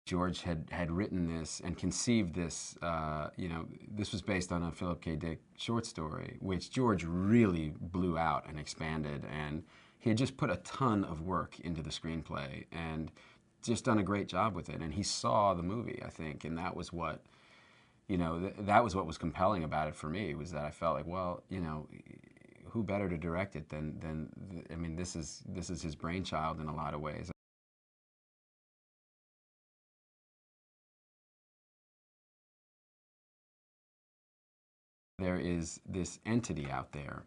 George had written this and conceived this, you know, this was based on a Philip K. Dick short story, which George really blew out and expanded, and he had just put a ton of work into the screenplay and just done a great job with it. And he saw the movie, I think, and that was what, you know, that was what was compelling about it for me, was that I felt like, well, you know, who better to direct it than I mean, this is his brainchild in a lot of ways. There is this entity out there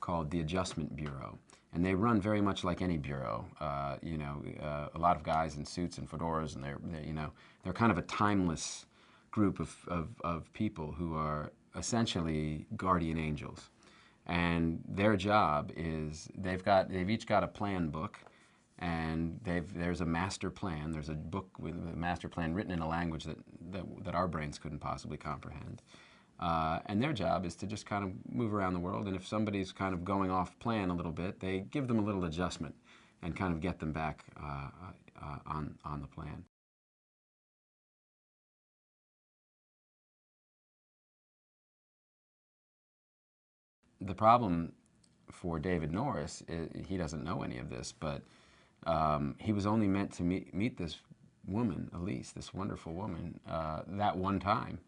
called the Adjustment Bureau, and they run very much like any bureau. You know, a lot of guys in suits and fedoras, and you know, they're kind of a timeless group of people who are essentially guardian angels. And their job is they've each got a plan book, and there's a master plan. There's a book with a master plan written in a language that our brains couldn't possibly comprehend. And their job is to just kind of move around the world, and if somebody's kind of going off plan a little bit, they give them a little adjustment and kind of get them back on the plan. The problem for David Norris is he doesn't know any of this, but he was only meant to meet this woman, Elise, this wonderful woman, that one time,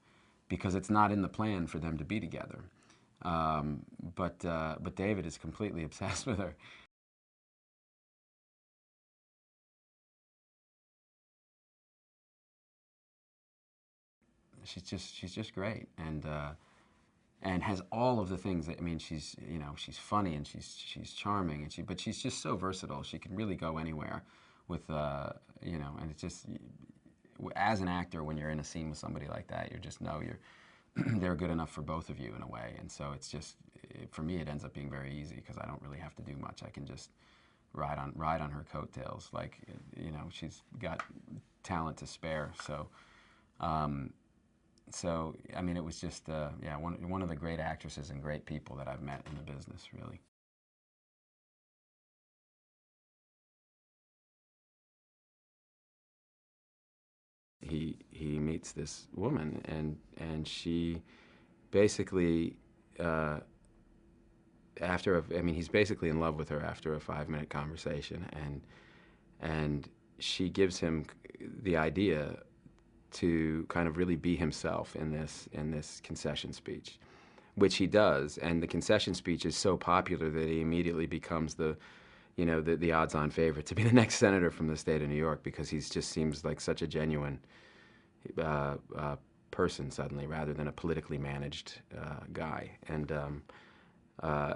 because it's not in the plan for them to be together. But David is completely obsessed with her. She's just great, and has all of the things that, I mean, she's, you know, she's funny, and she's charming, and but she's just so versatile. She can really go anywhere with, you know, and it's just, as an actor, when you're in a scene with somebody like that, you just know you're they're good enough for both of you in a way. And so it's just, for me, it ends up being very easy because I don't really have to do much. I can just ride on her coattails. Like, you know, she's got talent to spare. So, I mean, it was just, yeah, one of the great actresses and great people that I've met in the business, really. He meets this woman, and she basically, uh, I mean, he's basically in love with her after a 5-minute conversation, and she gives him the idea to kind of really be himself in this concession speech, which he does. And the concession speech is so popular that he immediately becomes the, you know, the odds-on favorite to be the next senator from the state of New York, because he just seems like such a genuine uh, uh, person suddenly, rather than a politically managed guy. And uh,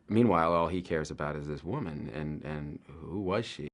meanwhile, all he cares about is this woman, and who was she?